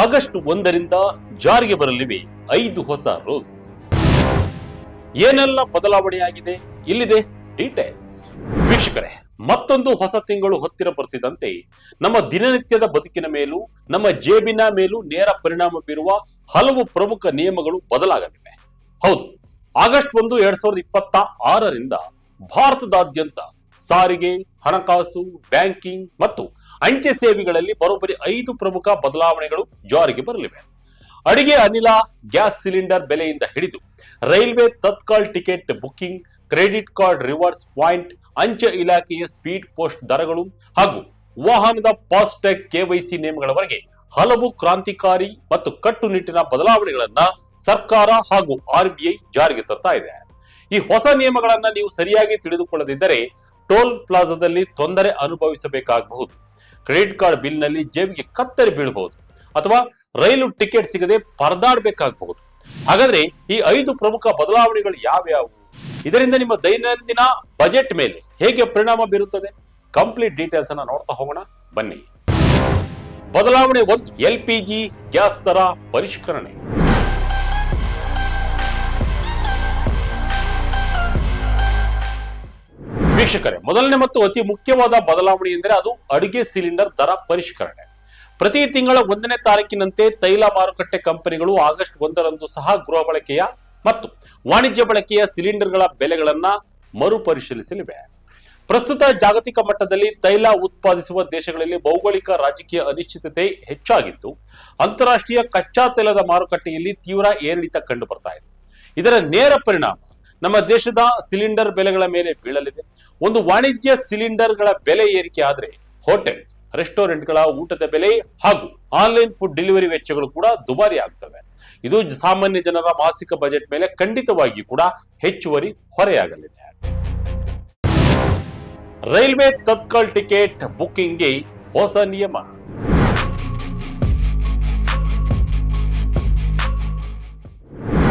August 1ರಿಂದ ಜಾರಿಗೆ ಬರಲಿವೆ 5 ಹೊಸ ರೂಲ್ಸ್. ಏನೆಲ್ಲ ಬದಲಾವಣೆಯಾಗಿದೆ, ಇಲ್ಲಿದೆ ಡೀಟೇಲ್ಸ್. ವೀಕ್ಷಕರೇ, ಮತ್ತೊಂದು ಹೊಸ ತಿಂಗಳು ಹತ್ತಿರ ಬರ್ತಿದ್ದಂತೆ ನಮ್ಮ ದಿನನಿತ್ಯದ ಬದುಕಿನ ಮೇಲೂ ನಮ್ಮ ಜೇಬಿನ ಮೇಲೂ ನೇರ ಪರಿಣಾಮ ಬೀರುವ ಹಲವು ಪ್ರಮುಖ ನಿಯಮಗಳು ಬದಲಾಗಲಿವೆ. ಹೌದು, ಆಗಸ್ಟ್ 1, 2026ರಿಂದ ಭಾರತದಾದ್ಯಂತ ಸಾರಿಗೆ, ಹಣಕಾಸು, ಬ್ಯಾಂಕಿಂಗ್ ಮತ್ತು ಅಂಚೆ ಸೇವೆಗಳಲ್ಲಿ ಬರೋಬ್ಬರಿ 5 ಪ್ರಮುಖ ಬದಲಾವಣೆಗಳು ಜಾರಿಗೆ ಬರಲಿವೆ. ಅಡಿಗೆ ಅನಿಲ, ಗ್ಯಾಸ್ ಸಿಲಿಂಡರ್ ಬೆಲೆಯಿಂದ ಹಿಡಿದು railway Tatkal ticket booking, credit card rewards point, ಅಂಚೆ ಇಲಾಖೆಯ ಸ್ಪೀಡ್ ಪೋಸ್ಟ್ ದರಗಳು ಹಾಗೂ ವಾಹನದ ಫಾಸ್ಟ್ಯಾಗ್ ಕೆವೈಸಿ ನಿಯಮಗಳವರೆಗೆ ಹಲವು ಕ್ರಾಂತಿಕಾರಿ ಮತ್ತು ಕಟ್ಟುನಿಟ್ಟಿನ ಬದಲಾವಣೆಗಳನ್ನ ಸರ್ಕಾರ ಹಾಗೂ RBI ಜಾರಿಗೆ ತರ್ತಾ ಇದೆ. ಈ ಹೊಸ ನಿಯಮಗಳನ್ನ ನೀವು ಸರಿಯಾಗಿ ತಿಳಿದುಕೊಳ್ಳದಿದ್ದರೆ ಟೋಲ್ ಪ್ಲಾಜಾದಲ್ಲಿ ತೊಂದರೆ ಅನುಭವಿಸಬೇಕಾಗಬಹುದು, ಕ್ರೆಡಿಟ್ ಕಾರ್ಡ್ ಬಿಲ್ ನಲ್ಲಿ ಜೇಬಿಗೆ ಕತ್ತರಿ ಬೀಳಬಹುದು ಅಥವಾ ರೈಲು ಟಿಕೆಟ್ ಸಿಗದೆ ಪರದಾಡಬೇಕಾಗಬಹುದು. ಹಾಗಾದ್ರೆ ಈ 5 ಪ್ರಮುಖ ಬದಲಾವಣೆಗಳು ಯಾವ್ಯಾವು? ಇದರಿಂದ ನಿಮ್ಮ ದೈನಂದಿನ ಬಜೆಟ್ ಮೇಲೆ ಹೇಗೆ ಪರಿಣಾಮ ಬೀರುತ್ತದೆ? ಕಂಪ್ಲೀಟ್ ಡೀಟೇಲ್ಸ್ ಅನ್ನ ನೋಡ್ತಾ ಹೋಗೋಣ, ಬನ್ನಿ. ಬದಲಾವಣೆ 1, LPG ಗ್ಯಾಸ್ ದರ ಪರಿಷ್ಕರಣೆ. ವೀಕ್ಷಕರೇ, ಮೊದಲನೇ ಮತ್ತು ಅತಿ ಮುಖ್ಯವಾದ ಬದಲಾವಣೆ ಎಂದರೆ ಅದು ಅಡುಗೆ ಸಿಲಿಂಡರ್ ದರ ಪರಿಷ್ಕರಣೆ. ಪ್ರತಿ ತಿಂಗಳ 1ನೇ ತಾರೀಕಿನಂತೆ ತೈಲ ಮಾರುಕಟ್ಟೆ ಕಂಪನಿಗಳು ಆಗಸ್ಟ್ 1ರಂದು ಸಹ ಗೃಹ ಬಳಕೆಯ ಮತ್ತು ವಾಣಿಜ್ಯ ಬಳಕೆಯ ಸಿಲಿಂಡರ್ಗಳ ಬೆಲೆಗಳನ್ನ ಮರುಪರಿಶೀಲಿಸಲಿವೆ. ಪ್ರಸ್ತುತ ಜಾಗತಿಕ ಮಟ್ಟದಲ್ಲಿ ತೈಲ ಉತ್ಪಾದಿಸುವ ದೇಶಗಳಲ್ಲಿ ಭೌಗೋಳಿಕ ರಾಜಕೀಯ ಅನಿಶ್ಚಿತತೆ ಹೆಚ್ಚಾಗಿದ್ದು ಅಂತಾರಾಷ್ಟ್ರೀಯ ಕಚ್ಚಾ ತೈಲದ ಮಾರುಕಟ್ಟೆಯಲ್ಲಿ ತೀವ್ರ ಏರಿಳಿತ ಕಂಡು ಬರ್ತಾ ಇದೆ. ಇದರ ನೇರ ಪರಿಣಾಮ ನಮ್ಮ ದೇಶದ ಸಿಲಿಂಡರ್ ಬೆಲೆಗಳ ಮೇಲೆ ಬೀಳಲಿದೆ. ಒಂದು ವಾಣಿಜ್ಯ ಸಿಲಿಂಡರ್ಗಳ ಬೆಲೆ ಏರಿಕೆ ಆದ್ರೆ ಹೋಟೆಲ್, ರೆಸ್ಟೋರೆಂಟ್ಗಳ ಊಟದ ಬೆಲೆ ಹಾಗೂ ಆನ್ಲೈನ್ ಫುಡ್ ಡೆಲಿವರಿ ವೆಚ್ಚಗಳು ಕೂಡ ದುಬಾರಿ ಆಗ್ತವೆ. ಇದು ಸಾಮಾನ್ಯ ಜನರ ಮಾಸಿಕ ಬಜೆಟ್ ಮೇಲೆ ಖಂಡಿತವಾಗಿಯೂ ಕೂಡ ಹೆಚ್ಚುವರಿ ಹೊರೆಯಾಗಲಿದೆ. ರೈಲ್ವೆ ತತ್ಕಾಲ್ ಟಿಕೆಟ್ ಬುಕಿಂಗ್ಗೆ ಹೊಸ ನಿಯಮ.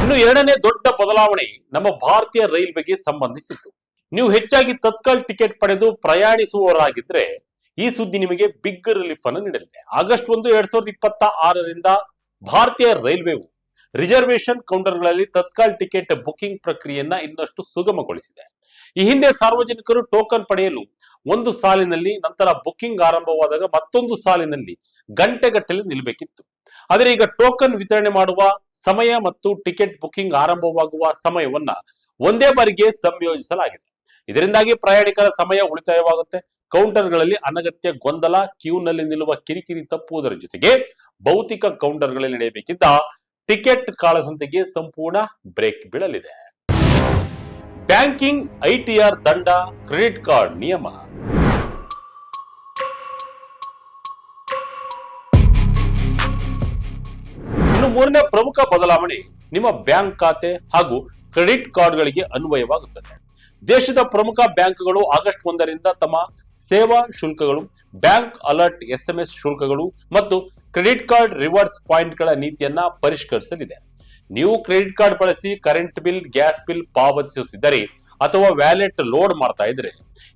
ಇನ್ನು ಎರಡನೇ ದೊಡ್ಡ ಬದಲಾವಣೆ ನಮ್ಮ ಭಾರತೀಯ ರೈಲ್ವೆಗೆ ಸಂಬಂಧಿಸಿತ್ತು. ನೀವು ಹೆಚ್ಚಾಗಿ ತತ್ಕಾಲ್ ಟಿಕೆಟ್ ಪಡೆದು ಪ್ರಯಾಣಿಸುವವರಾಗಿದ್ರೆ ಈ ಸುದ್ದಿ ನಿಮಗೆ ಬಿಗ್ ರಿಲೀಫ್ ಅನ್ನು ನೀಡಲಿದೆ. ಆಗಸ್ಟ್ 1, 2026ರಿಂದ ಭಾರತೀಯ ರೈಲ್ವೆವು ರಿಸರ್ವೇಶನ್ ಕೌಂಟರ್ಗಳಲ್ಲಿ ತತ್ಕಾಲ್ ಟಿಕೆಟ್ ಬುಕಿಂಗ್ ಪ್ರಕ್ರಿಯೆಯನ್ನ ಇನ್ನಷ್ಟು ಸುಗಮಗೊಳಿಸಿದೆ. ಈ ಹಿಂದೆ ಸಾರ್ವಜನಿಕರು ಟೋಕನ್ ಪಡೆಯಲು ಒಂದು ಸಾಲಿನಲ್ಲಿ, ನಂತರ ಬುಕಿಂಗ್ ಆರಂಭವಾದಾಗ ಮತ್ತೊಂದು ಸಾಲಿನಲ್ಲಿ ಗಂಟೆಗಟ್ಟಲೆ ನಿಲ್ಲಬೇಕಿತ್ತು. ಆದರೆ ಈಗ ಟೋಕನ್ ವಿತರಣೆ ಮಾಡುವ ಸಮಯ ಮತ್ತು ಟಿಕೆಟ್ ಬುಕಿಂಗ್ ಆರಂಭವಾಗುವ ಸಮಯವನ್ನ ಒಂದೇ ಬಾರಿಗೆ ಸಂಯೋಜಿಸಲಾಗಿದೆ. ಇದರಿಂದಾಗಿ ಪ್ರಯಾಣಿಕರ ಸಮಯ ಉಳಿತಾಯವಾಗುತ್ತೆ. ಕೌಂಟರ್ಗಳಲ್ಲಿ ಅನಗತ್ಯ ಗೊಂದಲ, ಕ್ಯೂನಲ್ಲಿ ನಿಲ್ಲುವ ಕಿರಿಕಿರಿ ತಪ್ಪುವುದರ ಜೊತೆಗೆ ಭೌತಿಕ ಕೌಂಟರ್ಗಳಲ್ಲಿ ನಡೆಯಬೇಕಿದ್ದ ಟಿಕೆಟ್ ಕಾಳಸಂತೆಗೆ ಸಂಪೂರ್ಣ ಬ್ರೇಕ್ ಬೀಳಲಿದೆ. ಬ್ಯಾಂಕಿಂಗ್ ITR ದಂಡ, ಕ್ರೆಡಿಟ್ ಕಾರ್ಡ್ ನಿಯಮ. ಇನ್ನು ಮೂರನೇ ಪ್ರಮುಖ ಬದಲಾವಣೆ ನಿಮ್ಮ ಬ್ಯಾಂಕ್ ಖಾತೆ ಹಾಗೂ ಕ್ರೆಡಿಟ್ ಕಾರ್ಡ್ಗಳಿಗೆ ಅನ್ವಯವಾಗುತ್ತದೆ. ದೇಶದ ಪ್ರಮುಖ ಬ್ಯಾಂಕ್ಗಳು ಆಗಸ್ಟ್ 1ರಿಂದ ತಮ್ಮ ಸೇವಾ ಶುಲ್ಕಗಳು, ಬ್ಯಾಂಕ್ ಅಲರ್ಟ್ SMS ಶುಲ್ಕಗಳು ಮತ್ತು ಕ್ರೆಡಿಟ್ ಕಾರ್ಡ್ ರಿವಾರ್ಡ್ಸ್ ಪಾಯಿಂಟ್ಗಳ ನೀತಿಯನ್ನ ಪರಿಷ್ಕರಿಸಲಿದೆ. ನೀವು ಕ್ರೆಡಿಟ್ ಕಾರ್ಡ್ ಬಳಸಿ ಕರೆಂಟ್ ಬಿಲ್, ಗ್ಯಾಸ್ ಬಿಲ್ ಪಾವತಿಸುತ್ತಿದ್ದರೆ ಅಥವಾ ವ್ಯಾಲೆಟ್ ಲೋಡ್ ಮಾಡ್ತಾ ಇದ್ರೆ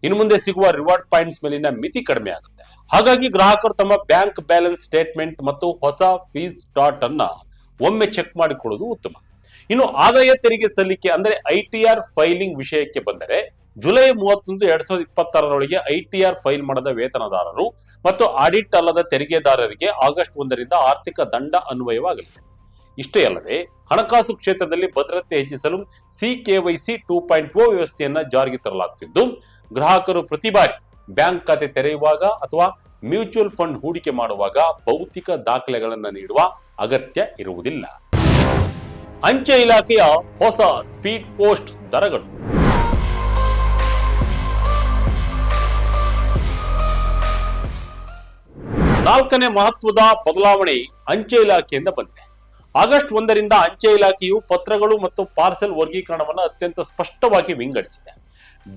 ಇನ್ನು ಮುಂದೆ ಸಿಗುವ ರಿವಾರ್ಡ್ ಪಾಯಿಂಟ್ಸ್ ಮೇಲಿನ ಮಿತಿ ಕಡಿಮೆ ಆಗುತ್ತೆ. ಹಾಗಾಗಿ ಗ್ರಾಹಕರು ತಮ್ಮ ಬ್ಯಾಂಕ್ ಬ್ಯಾಲೆನ್ಸ್ ಸ್ಟೇಟ್ಮೆಂಟ್ ಮತ್ತು ಹೊಸ ಫೀಸ್ ಸ್ಟಾರ್ಟ್ ಅನ್ನ ಒಮ್ಮೆ ಚೆಕ್ ಮಾಡಿಕೊಳ್ಳುವುದು ಉತ್ತಮ. ಇನ್ನು ಆದಾಯ ತೆರಿಗೆ ಸಲ್ಲಿಕೆ ಅಂದ್ರೆ ITR ಫೈಲಿಂಗ್ ವಿಷಯಕ್ಕೆ ಬಂದರೆ ಜುಲೈ 31, 2026ರೊಳಗೆ ITR ಫೈಲ್ ಮಾಡದ ವೇತನದಾರರು ಮತ್ತು ಆಡಿಟ್ ಅಲ್ಲದ ತೆರಿಗೆದಾರರಿಗೆ ಆಗಸ್ಟ್ 1ರಿಂದ ಆರ್ಥಿಕ ದಂಡ ಅನ್ವಯವಾಗಲಿದೆ. ಇಷ್ಟೇ ಅಲ್ಲದೆ ಹಣಕಾಸು ಕ್ಷೇತ್ರದಲ್ಲಿ ಭದ್ರತೆ ಹೆಚ್ಚಿಸಲು CKYC 2.0 ವ್ಯವಸ್ಥೆಯನ್ನ ಜಾರಿಗೆ ತರಲಾಗುತ್ತಿದ್ದು ಗ್ರಾಹಕರು ಪ್ರತಿ ಬಾರಿ ಬ್ಯಾಂಕ್ ಖಾತೆ ತೆರೆಯುವಾಗ ಅಥವಾ ಮ್ಯೂಚುವಲ್ ಫಂಡ್ ಹೂಡಿಕೆ ಮಾಡುವಾಗ ಭೌತಿಕ ದಾಖಲೆಗಳನ್ನು ನೀಡುವ ಅಗತ್ಯ ಇರುವುದಿಲ್ಲ. ಅಂಚೆ ಇಲಾಖೆಯ ಹೊಸ ಸ್ಪೀಡ್ ಪೋಸ್ಟ್ ದರಗಳು. ನಾಲ್ಕನೇ ಮಹತ್ವದ ಬದಲಾವಣೆ ಅಂಚೆ ಇಲಾಖೆಯಿಂದ ಬಂದಿದೆ. ಆಗಸ್ಟ್ 1ರಿಂದ ಅಂಚೆ ಇಲಾಖೆಯು ಪತ್ರಗಳು ಮತ್ತು ಪಾರ್ಸೆಲ್ ವರ್ಗೀಕರಣವನ್ನು ಅತ್ಯಂತ ಸ್ಪಷ್ಟವಾಗಿ ವಿಂಗಡಿಸಿದೆ.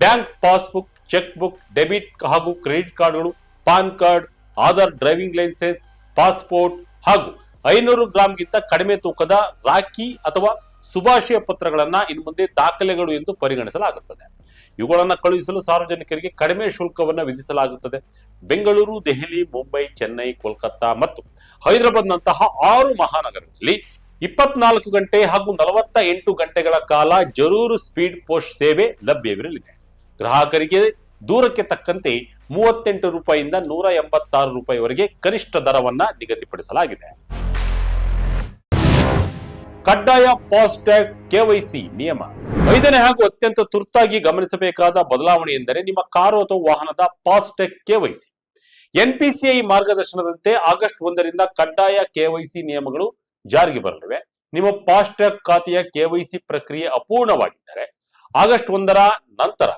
Bank passbook, cheque book, debit ಹಾಗೂ ಕ್ರೆಡಿಟ್ ಕಾರ್ಡ್ಗಳು, PAN card, Aadhaar, driving licence, passport ಹಾಗೂ 500 ಗ್ರಾಂಗಿಂತ ಕಡಿಮೆ ತೂಕದ ರಾಖಿ ಅಥವಾ ಶುಭಾಶಯ ಪತ್ರಗಳನ್ನ ಇನ್ನು ಮುಂದೆ ದಾಖಲೆಗಳು ಎಂದು ಪರಿಗಣಿಸಲಾಗುತ್ತದೆ. ಇವುಗಳನ್ನು ಕಳುಹಿಸಲು ಸಾರ್ವಜನಿಕರಿಗೆ ಕಡಿಮೆ ಶುಲ್ಕವನ್ನು ವಿಧಿಸಲಾಗುತ್ತದೆ. ಬೆಂಗಳೂರು, ದೆಹಲಿ, ಮುಂಬೈ, ಚೆನ್ನೈ, ಕೋಲ್ಕತ್ತಾ ಮತ್ತು ಹೈದರಾಬಾದ್ನಂತಹ 6 ಮಹಾನಗರಗಳಲ್ಲಿ 24 ಗಂಟೆ ಹಾಗೂ 48 ಗಂಟೆಗಳ ಕಾಲ ಜರೂರು ಸ್ಪೀಡ್ ಪೋಸ್ಟ್ ಸೇವೆ ಲಭ್ಯವಿರಲಿದೆ. ಗ್ರಾಹಕರಿಗೆ ದೂರಕ್ಕೆ ತಕ್ಕಂತೆ 38 ರೂಪಾಯಿಯಿಂದ 186 ರೂಪಾಯಿವರೆಗೆ ಕನಿಷ್ಠ ದರವನ್ನ ನಿಗದಿಪಡಿಸಲಾಗಿದೆ. ಕಡ್ಡಾಯ ಫಾಸ್ಟ್ಯಾಗ್ ಕೆವೈಸಿ ನಿಯಮ. 5ನೇ ಹಾಗೂ ಅತ್ಯಂತ ತುರ್ತಾಗಿ ಗಮನಿಸಬೇಕಾದ ಬದಲಾವಣೆ ಎಂದರೆ ನಿಮ್ಮ ಕಾರು ಅಥವಾ ವಾಹನದ ಫಾಸ್ಟ್ಯಾಗ್ ಕೆವೈಸಿ. ಎನ್ಪಿಸಿಐ ಮಾರ್ಗದರ್ಶನದಂತೆ ಆಗಸ್ಟ್ 1ರಿಂದ ಕಡ್ಡಾಯ ಕೆವೈಸಿ ನಿಯಮಗಳು ಜಾರಿಗೆ ಬರಲಿವೆ. ನಿಮ್ಮ ಫಾಸ್ಟ್ಯಾಗ್ ಖಾತೆಯ ಕೆವೈಸಿ ಪ್ರಕ್ರಿಯೆ ಅಪೂರ್ಣವಾಗಿದ್ದರೆ ಆಗಸ್ಟ್ 1ರ ನಂತರ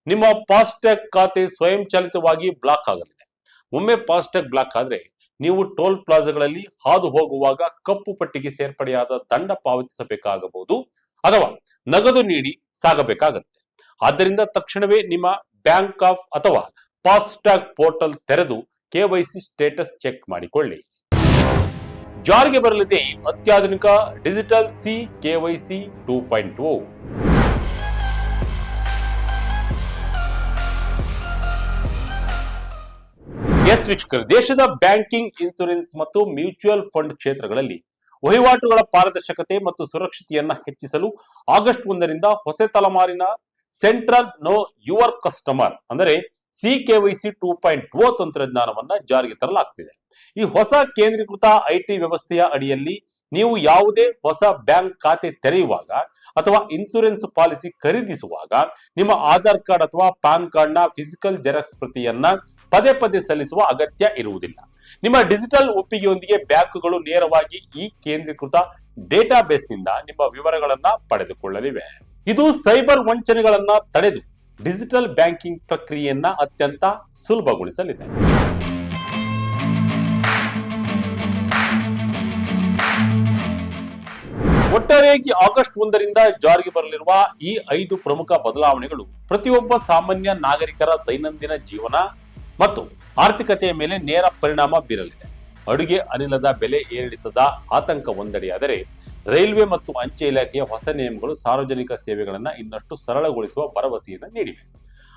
ನಿಮ್ಮ ಫಾಸ್ಟ್ಯಾಗ್ ಖಾತೆ ಸ್ವಯಂಚಾಲಿತವಾಗಿ ಬ್ಲಾಕ್ ಆಗಲಿದೆ. ಒಮ್ಮೆ ಫಾಸ್ಟ್ಯಾಗ್ ಬ್ಲಾಕ್ ಆದ್ರೆ ನೀವು ಟೋಲ್ ಪ್ಲಾಜಾಗಳಲ್ಲಿ ಹಾದು ಹೋಗುವಾಗ ಕಪ್ಪು ಪಟ್ಟಿಗೆ ಸೇರ್ಪಡೆಯಾದ ದಂಡ ಪಾವತಿಸಬೇಕಾಗಬಹುದು ಅಥವಾ ನಗದು ನೀಡಿ ಸಾಗಬೇಕಾಗುತ್ತೆ. ಆದ್ದರಿಂದ ತಕ್ಷಣವೇ ನಿಮ್ಮ ಬ್ಯಾಂಕ್ ಆಫ್ ಅಥವಾ ಫಾಸ್ಟ್ಯಾಗ್ ಪೋರ್ಟಲ್ ತೆರೆದು ಕೆವೈಸಿ ಸ್ಟೇಟಸ್ ಚೆಕ್ ಮಾಡಿಕೊಳ್ಳಿ. ಜಾರಿಗೆ ಬರಲಿದೆ ಅತ್ಯಾಧುನಿಕ ಡಿಜಿಟಲ್ ಸಿ ಕೆವೈಸಿ 2.0. ವೀಕ್ಷಕರು, ದೇಶದ ಬ್ಯಾಂಕಿಂಗ್, ಇನ್ಸೂರೆನ್ಸ್ ಮತ್ತು ಮ್ಯೂಚುವಲ್ ಫಂಡ್ ಕ್ಷೇತ್ರಗಳಲ್ಲಿ ವಹಿವಾಟುಗಳ ಪಾರದರ್ಶಕತೆ ಮತ್ತು ಸುರಕ್ಷತೆಯನ್ನ ಹೆಚ್ಚಿಸಲು ಆಗಸ್ಟ್ 1ರಿಂದ ಹೊಸ ತಲೆಮಾರಿನ ಸೆಂಟ್ರಲ್ ನೋ ಯುವರ್ ಕಸ್ಟಮರ್ ಅಂದರೆ ಸಿಕೆವೈಸಿ 2.0 ತಂತ್ರಜ್ಞಾನವನ್ನ ಜಾರಿಗೆ ತರಲಾಗ್ತಿದೆ. ಈ ಹೊಸ ಕೇಂದ್ರೀಕೃತ ಐಟಿ ವ್ಯವಸ್ಥೆಯ ಅಡಿಯಲ್ಲಿ ನೀವು ಯಾವುದೇ ಹೊಸ ಬ್ಯಾಂಕ್ ಖಾತೆ ತೆರೆಯುವಾಗ ಅಥವಾ ಇನ್ಸೂರೆನ್ಸ್ ಪಾಲಿಸಿ ಖರೀದಿಸುವಾಗ ನಿಮ್ಮ ಆಧಾರ್ ಕಾರ್ಡ್ ಅಥವಾ ಪಾನ್ ಕಾರ್ಡ್ ನ ಫಿಸಿಕಲ್ ಜೆರಾಕ್ಸ್ ಪ್ರತಿಯನ್ನ ಪದೇ ಪದೇ ಸಲ್ಲಿಸುವ ಅಗತ್ಯ ಇರುವುದಿಲ್ಲ. ನಿಮ್ಮ ಡಿಜಿಟಲ್ ಒಪ್ಪಿಗೆಯೊಂದಿಗೆ ಬ್ಯಾಂಕುಗಳು ನೇರವಾಗಿ ಈ ಕೇಂದ್ರೀಕೃತ ಡೇಟಾ ಬೇಸ್ ನಿಂದ ನಿಮ್ಮ ವಿವರಗಳನ್ನ ಪಡೆದುಕೊಳ್ಳಲಿವೆ. ಇದು ಸೈಬರ್ ವಂಚನೆಗಳನ್ನ ತಡೆದು ಡಿಜಿಟಲ್ ಬ್ಯಾಂಕಿಂಗ್ ಪ್ರಕ್ರಿಯೆಯನ್ನ ಅತ್ಯಂತ ಸುಲಭಗೊಳಿಸಲಿದೆ. ಒಟ್ಟಾರೆಯಾಗಿ ಆಗಸ್ಟ್ 1ರಿಂದ ಜಾರಿಗೆ ಬರಲಿರುವ ಈ 5 ಪ್ರಮುಖ ಬದಲಾವಣೆಗಳು ಪ್ರತಿಯೊಬ್ಬ ಸಾಮಾನ್ಯ ನಾಗರಿಕರ ದೈನಂದಿನ ಜೀವನ ಮತ್ತು ಆರ್ಥಿಕತೆಯ ಮೇಲೆ ನೇರ ಪರಿಣಾಮ ಬೀರಲಿದೆ. ಅಡುಗೆ ಅನಿಲದ ಬೆಲೆ ಏರಿಳಿತದ ಆತಂಕ ಒಂದೆಡೆಯಾದರೆ, ರೈಲ್ವೆ ಮತ್ತು ಅಂಚೆ ಇಲಾಖೆಯ ಹೊಸ ನಿಯಮಗಳು ಸಾರ್ವಜನಿಕ ಸೇವೆಗಳನ್ನು ಇನ್ನಷ್ಟು ಸರಳಗೊಳಿಸುವ ಭರವಸೆಯನ್ನು ನೀಡಿವೆ.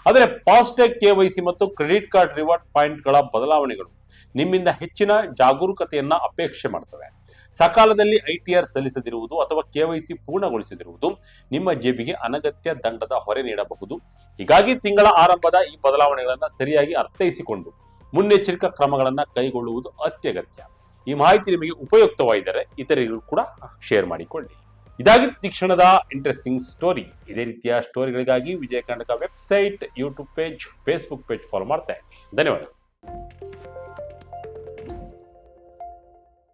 ಆದರೆ ಫಾಸ್ಟ್ಯಾಗ್ ಕೆವೈಸಿ ಮತ್ತು ಕ್ರೆಡಿಟ್ ಕಾರ್ಡ್ ರಿವಾರ್ಡ್ ಪಾಯಿಂಟ್ಗಳ ಬದಲಾವಣೆಗಳು ನಿಮ್ಮಿಂದ ಹೆಚ್ಚಿನ ಜಾಗರೂಕತೆಯನ್ನ ಅಪೇಕ್ಷೆ ಮಾಡ್ತವೆ. ಸಕಾಲದಲ್ಲಿ ಐಟಿಆರ್ ಸಲ್ಲಿಸದಿರುವುದು ಅಥವಾ ಕೆವೈಸಿ ಪೂರ್ಣಗೊಳಿಸದಿರುವುದು ನಿಮ್ಮ ಜೇಬಿಗೆ ಅನಗತ್ಯ ದಂಡದ ಹೊರೆ ನೀಡಬಹುದು. ಹೀಗಾಗಿ ತಿಂಗಳ ಆರಂಭದ ಈ ಬದಲಾವಣೆಗಳನ್ನು ಸರಿಯಾಗಿ ಅರ್ಥೈಸಿಕೊಂಡು ಮುನ್ನೆಚ್ಚರಿಕಾ ಕ್ರಮಗಳನ್ನು ಕೈಗೊಳ್ಳುವುದು ಅತ್ಯಗತ್ಯ. ಈ ಮಾಹಿತಿ ನಿಮಗೆ ಉಪಯುಕ್ತವಾಗಿದ್ದರೆ ಇತರರಿಗೂ ಕೂಡ ಶೇರ್ ಮಾಡಿಕೊಳ್ಳಿ. ಇದಾಗಿತ್ತು ಕ್ಷಣದ ಇಂಟ್ರೆಸ್ಟಿಂಗ್ ಸ್ಟೋರಿ. ಇದೇ ರೀತಿಯ ಸ್ಟೋರಿಗಳಿಗಾಗಿ Vijaya Karnataka website, YouTube page, Facebook page follow ಮಾಡ್ತಾ ಇದ್ದೀನಿ. ಧನ್ಯವಾದ.